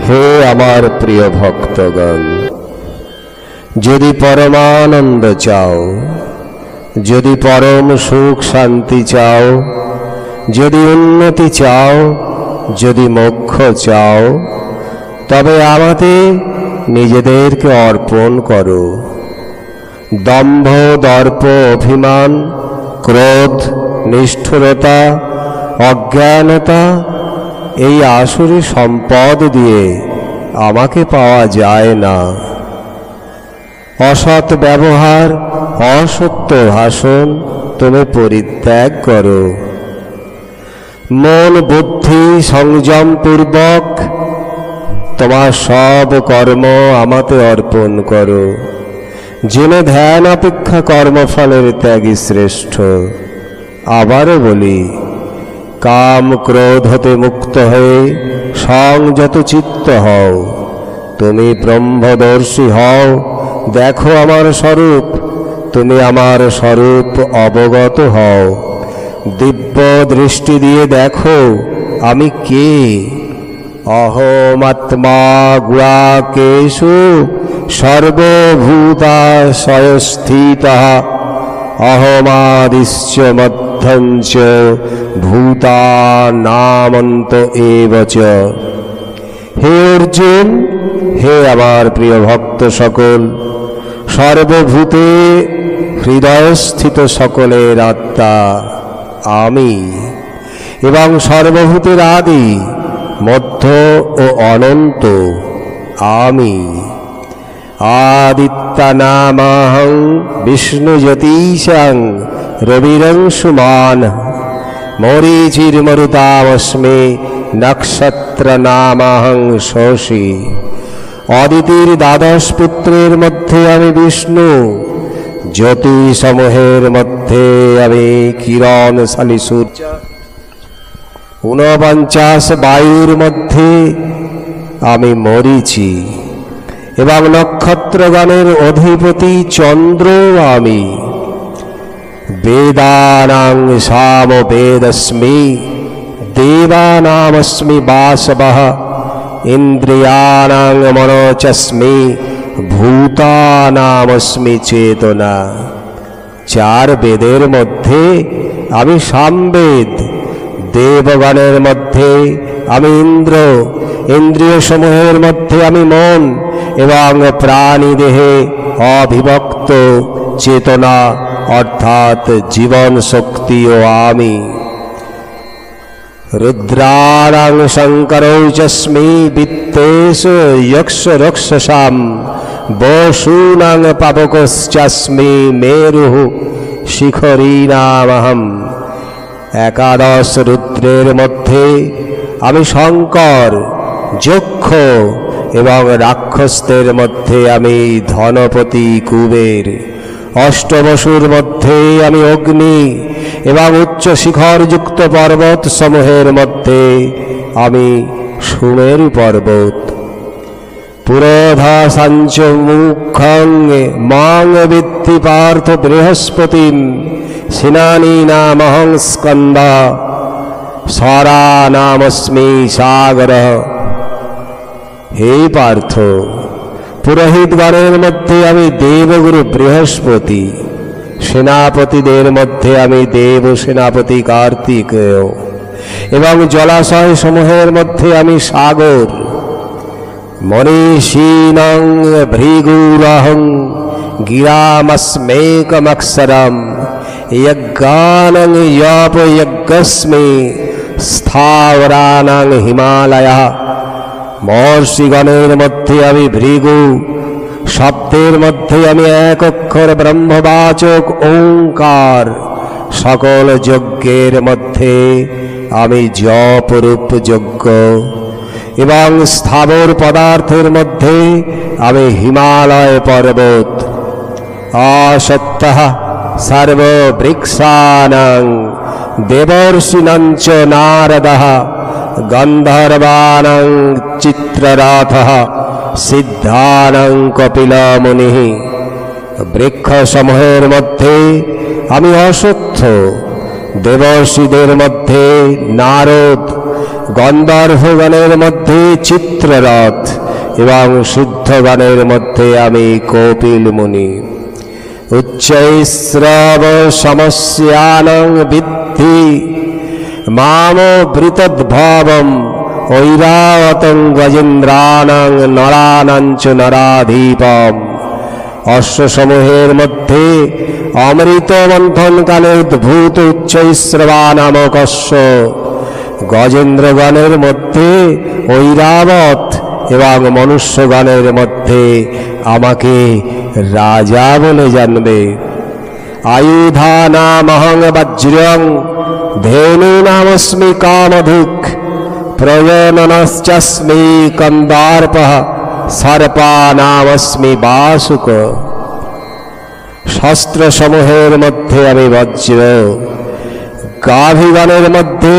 হে আমার প্রিয় ভক্তগণ, যদি পরমানন্দ চাও, যদি পরম সুখ শান্তি চাও, যদি উন্নতি চাও, যদি মোক্ষ চাও, তবে আমাতে নিজেদেরকে অর্পণ করো। দম্ভ, দর্প, অভিমান, ক্রোধ, নিষ্ঠুরতা, অজ্ঞানতা এই আসুরি সম্পদ দিয়ে আমাকে পাওয়া যায় না। অসৎ ব্যবহার, অসত্য ভাষণ তুমি পরিত্যাগ করো। মন বুদ্ধি সংযম পূর্বক তোমার সব কর্ম আমাতে অর্পণ করো। জেনে ধ্যান অপেক্ষা কর্মফলের ত্যাগই শ্রেষ্ঠ। আবারও বলি, কাম ক্রোধ হতে মুক্ত হয়ে সংযত চিত্ত হও। তুমি ব্রহ্মদর্শী হও, দেখো আমার স্বরূপ। তুমি আমার স্বরূপ অবগত হও, দিব্য দৃষ্টি দিয়ে দেখো আমি কে। অহমাত্মা গুণাকেষু সর্বভূতাশয়স্থিতঃ অহমাদিশ্চ মধ্যঞ্চ ভূতানামন্ত এব চ। হে অর্জুন, হে আমার প্রিয় ভক্ত সকল, সর্বভূতে হৃদয়স্থিত সকলের আত্মা আমি, এবং সর্বভূতের আদি, মধ্য ও অনন্ত আমি। আদিত্যানামহং বিষ্ণুজ্যোতিষং রবিরংশুমান মরীচির্মরুতামস্মি নক্ষত্রনামহং শশী। অদিতির দ্বাদশ পুত্রের মধ্যে আমি বিষ্ণু, জ্যোতি সমূহের মধ্যে আমি কিরণশালী সূর্য, 49 বায়ুর মধ্যে আমি মরীচি, এবং নক্ষত্রগণের অধিপতি চন্দ্র আমি। বেদানাং সামবেদস্মি দেবানামস্মি বাসবঃ ইন্দ্রিয়াণাং মনোচস্মি ভূতানামস্মি চেতনা। 4 বেদের মধ্যে আমি সামবেদ, দেবগণের মধ্যে আমি ইন্দ্র, ইন্দ্রিয় সমূহের মধ্যে আমি মন, এবং প্রাণী দেহে অবিভক্ত চেতনা অর্থাৎ জীবন শক্তিও আমি। রুদ্রাণাং শঙ্করৌ চস্মি বিত্তেষু যক্ষ রক্ষসাম বসূনাং পাবকশ্চাস্মি মেরুঃ শিখরীনামহম। 11 রুদ্রের মধ্যে আমি শঙ্কর, যক্ষ, এবং রাক্ষসদের মধ্যে আমি ধনপতি কুবের। 8 বসুর মধ্যে আমি অগ্নি, এবং উচ্চ শিখরযুক্ত পর্বত সমূহের মধ্যে আমি সুমেরু পর্বত। পুরোধা সাঞ্চ মুখং মাং বিদ্ধি পার্থ বৃহস্পতিম সেনানীনামহং স্কন্দ স্বরানামস্মি সাগর। হে পার্থ, পুরোহিতগণের মধ্যে আমি দেবগুরু বৃহস্পতি, সেনাপতিদের মধ্যে আমি দেব সেনাপতি কার্তিকেয়, এবং জলাশয় সমূহের মধ্যে আমি সাগর। মনীষীণং ভৃগুরহং গিরামস্মেকমক্ষরম যজ্ঞানং যপযজ্ঞস্মি স্থাবরানাং হিমালয়ঃ। মহর্ষিগণের মধ্যে আমি ভৃগু, শব্দের মধ্যে আমি এক অক্ষর ব্রহ্মবাচক ওঙ্কার। সকল যজ্ঞের মধ্যে আমি জপরূপ যজ্ঞ, এবং স্থাবর পদার্থের মধ্যে আমি হিমালয় পর্বত। অসত্যঃ সর্ববৃক্ষানাং দেবর্ষিণঞ্চ নারদঃ গন্ধর্বানাং চিত্ররথঃ সিদ্ধানাং কপিল মুনিঃ। বৃক্ষসমূহের মধ্যে আমি অশ্বত্থ, দেবর্ষিদের মধ্যে নারদ, গন্ধর্বগণের মধ্যে চিত্ররথ এবং সিদ্ধগণের মধ্যে আমি কপিল মুনি। উচ্চৈঃশ্রব সমস্যানং বিদ্ধি মামবৃতদ্ভাবম ঐরাবতং গজেন্দ্রাণং নরাণাঞ্চ নরাধীপম। অশ্বসমূহের মধ্যে অমৃত মন্থনকালে উদ্ভূত উচ্চৈঃশ্রবা নামক অশ্ব, গজেন্দ্রগণের মধ্যে ঐরাবত এবং মনুষ্যগণের মধ্যে আমাকে রাজা বলে জানবে। আয়ুধানামহং বজ্রং ধেনূনামস্মি কামধুক প্রজননশ্চাস্মি কন্দার্পঃ সর্পানামস্মি বাসুক। শস্ত্রসমূহের মধ্যে আমি বজ্র, গাভীগণের মধ্যে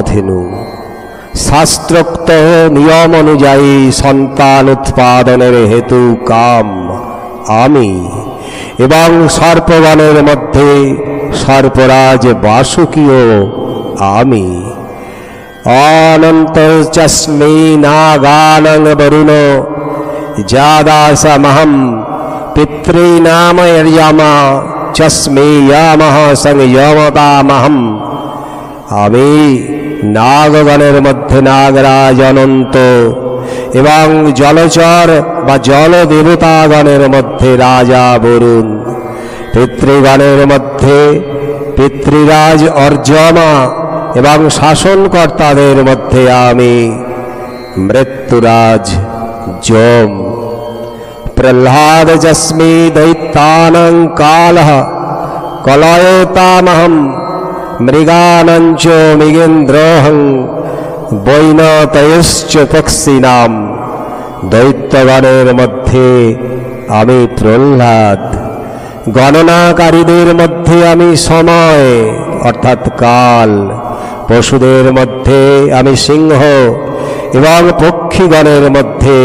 ধেনু। শাস্ত্রোক্ত নিয়ম অনুযায়ী সন্তান উৎপাদনের হেতু কাম আমি, এবং সর্পগণের মধ্যে সর্পরাজ বাসুকীয় আমি। অনন্তশ্চস্মি নাগানং বরুণ যাদাসমহম পিতॄনামর্যমা চস্মি ইয়ামহ সংযমতামহম। আমি নাগগণের মধ্যে নাগরাজ অনন্ত এবং জলচর বা জল দেবতাগণের মধ্যে রাজা বরুণ, পিতৃগণের মধ্যে পিতৃরাজ অর্যমা এবং শাসনকর্তাদের মধ্যে আমি মৃত্যুরাজ যম। প্রহ্লাদ যস্মি দৈত্যানাং কালঃ কলয়তামহম মৃগানাঞ্চ মৃগেন্দ্রোহং বৈনতয়শ্চ পক্ষিণাম। দৈত্যগণের মধ্যে আমি প্রহ্লাদ, গণনাকারীদের মধ্যে আমি সময় অর্থাৎ কাল, পশুদের মধ্যে আমি সিংহ এবং পক্ষীগণের মধ্যে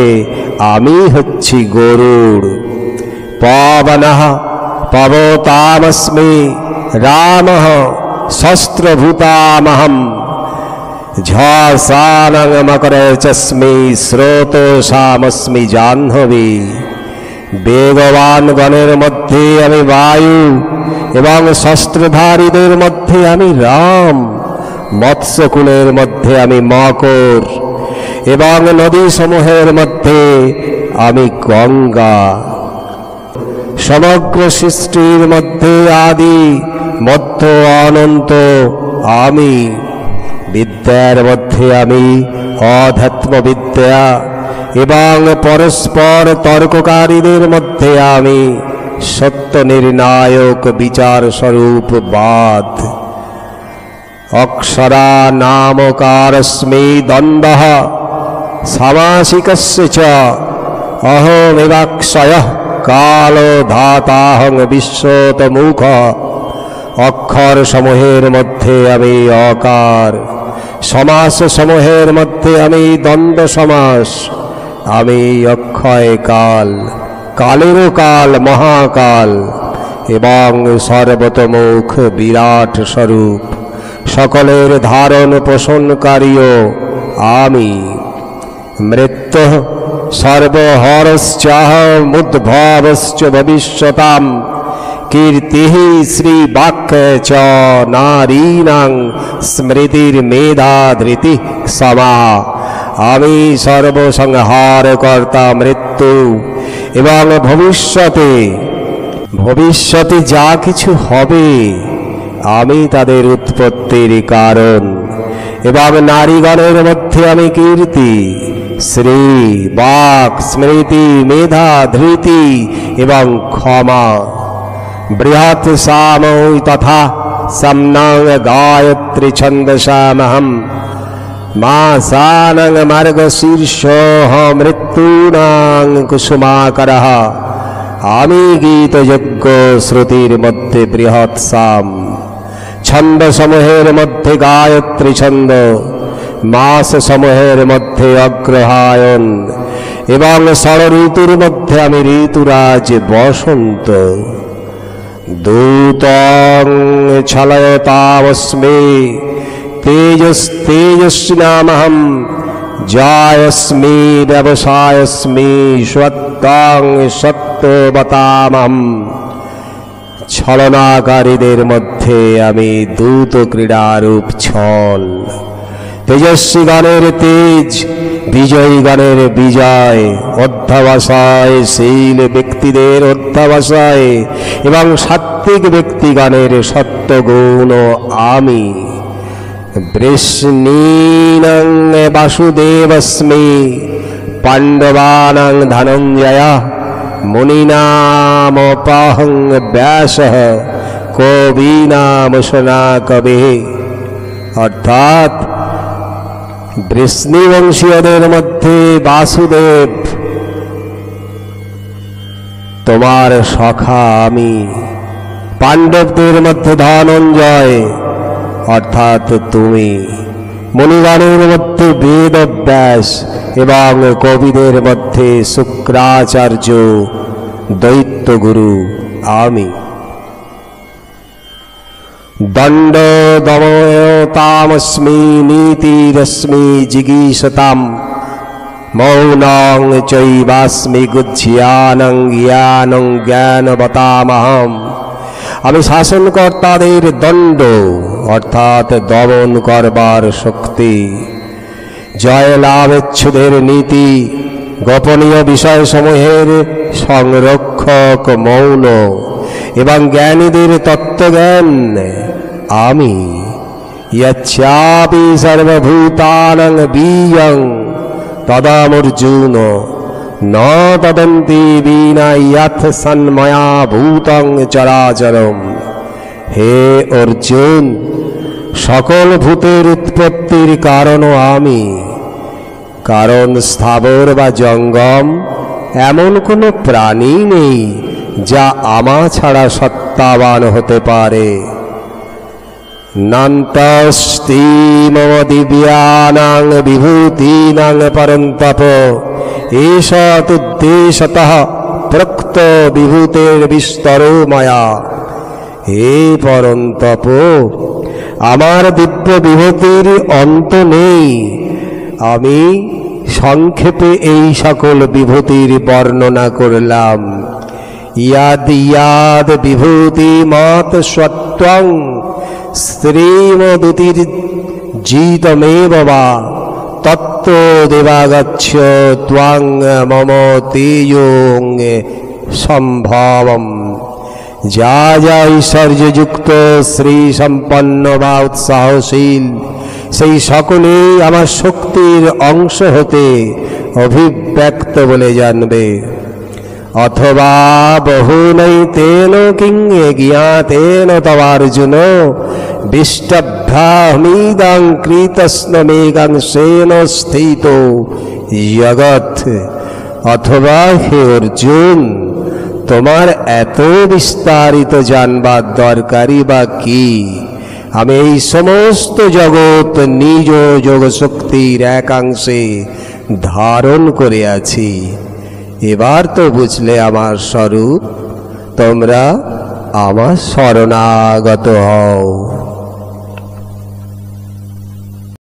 আমি হচ্ছি গরুড়। পবনঃ পবতামস্মি রামঃ শস্ত্রভূতামহম ঝাসানং মকরচস্মি স্রোতসামস্মি জাহ্নবী। বেগবান গণের মধ্যে আমি বায়ু এবং শস্ত্রধারীদের মধ্যে আমি রাম, মৎস্যকুলের মধ্যে আমি মকর এবং নদী সমূহের মধ্যে আমি গঙ্গা। সমগ্র সৃষ্টির মধ্যে আদি মধ্য অনন্ত আমি। বিদ্যার মধ্যে আমি অধ্যাত্ম বিদ্যা এবং পরস্পর তর্ককারীদের মধ্যে আমি সত্য নির্ণায়ক বিচার স্বরূপ বাদ। অক্ষরা নামকারস্মি দ্বন্দ্বঃ সামাসিকস্য চ অহমিবাক্ষয়ঃ কালো ধাতাহং বিশ্বতমুখ। অক্ষর সমূহের মধ্যে আমি অকার, সমাস সমূহের মধ্যে আমি দ্বন্দ্ব সমাস। আমি অক্ষয় কাল, কালেরও কাল মহাকাল এবং সর্বতোমুখ বিরাট স্বরূপ, সকলের ধারণ পোষণকারীও আমি। মৃত্যু সর্বহরশ্চাহমুদ্ভবশ্চ ভবিষ্যতাম কীর্তিঃ শ্রীবাক্যে চ নারীণাং স্মৃতির্মেধা ধৃতি সমা। আমি সর্বসংহার কর্তা মৃত্যু এবং ভবিষ্যতে যা কিছু হবে আমি তাদের উৎপত্তির কারণ। এবং নারীগণের মধ্যে আমি কীর্তি, শ্রী, বাক, স্মৃতি, মেধা, ধৃতি এবং ক্ষমা। বৃহৎ সামৌ তথা সম্নাং গায়ত্রী ছন্দসামহম মাসানং মার্গশীর্ষোহ মৃত্যুনাং কুসুমাকরঃ। আমি গীতযজ্ঞ শ্রুতির মধ্যে বৃহৎ সাম, ছন্দ সমূহের মধ্যে গায়ত্রী ছন্দ, মাস সমূহের মধ্যে অগ্রহায়ণ এবং ষড় ঋতুর মধ্যে আমি ঋতুরাজ বসন্ত। दूतं छलयतामस्मि तेजस्तेजस्विनामहं जायस्मि व्यवसायस्मि সত্যং সত্যবতামহম। ছলনাকারীদের মধ্যে আমি দূত ক্রীড়ারূপ ছল, তেজস্বী গানের তেজ, বিজয়ী গানের বিজয়, অধ্যবসায় শীল ব্যক্তিদের অধ্যবসায় এবং সাত্ত্বিক ব্যক্তিগণের সত্যগুণ আমি। বৃষ্ণীনং বাসুদেবস্মি পাণ্ডবানাং ধনঞ্জয় মুনিনামপাহং ব্যাসঃ কবীনামুশনা কবিঃ। অর্থাৎ বৃষ্ণিবংশীয়দের মধ্যে বাসুদেব তোমার সখা আমি, পাণ্ডবদের মধ্যে ধনঞ্জয় অর্থাৎ তুমি, মুনিগণের মধ্যে বেদব্যাস এবং কবিদের মধ্যে শুক্রাচার্য দৈত্যগুরু আমি। দণ্ড দময়তামস্মি নীতিরস্মি জিগীষতাম মৌনং চৈবাস্মি গুহ্যানং জ্ঞানং জ্ঞানবতামহম। আমি শাসনকর্তাদের দণ্ড অর্থাৎ দমন করবার শক্তি, জয়লাভেচ্ছুদের নীতি, গোপনীয় বিষয়সমূহের সংরক্ষক মৌন এবং জ্ঞানীদের তত্ত্বজ্ঞান আমি। ইচ্ছাপি সর্বভূতানাং বীজং তদামর্জুন ন তদন্তি বিনা ইয়াথ সন্ময়া ভূতং চরাচরম। হে অর্জুন, সকল ভূতের উৎপত্তির কারণও আমি, কারণ স্থাবর বা জঙ্গম এমন কোনো প্রাণী নেই যা আমা ছাড়া সত্তাবান হতে পারে। নান্তস্তি মম দিব্যানাং বিভূতিনাং পরন্তপ এষতুদ্দেশতঃ প্রক্ত বিভূতের বিস্তরো মায়া। হে পরন্তপ, আমার দিব্য বিভূতির অন্ত নেই। আমি সংক্ষেপে এই সকল বিভূতির বর্ণনা করলাম। ইয়াদ ইয়াদ বিভূতি মত সত্ত্বং শ্রীমদুতির জিতমেব বা তত্ত্ব দেবাগচ্ছ ত্বং মম তেজোং সম্ভবম। যা যা ঐশ্বর্যযুক্ত শ্রী সম্পন্ন বা উৎসাহশীল সেই সকলেই আমার শক্তির অংশ হতে অভিব্যক্ত বলে জানবে। অথবা বহুনৈতেন কিং জ্ঞাতেন তবার্জুন বিষ্টভ্যাহমিদং কৃতস্নমেকাংশেন স্থিত জগৎ। অথবা হে অর্জুন, তোমার এত বিস্তারিত জানবার দরকারই বা কি? আমি এই সমস্ত জগৎ নিজ যোগশক্তির একাংশে ধারণ করে আছি। এবার তো বুঝলে আমার স্বরূপ, তোমরা আমার শরণাগত হও।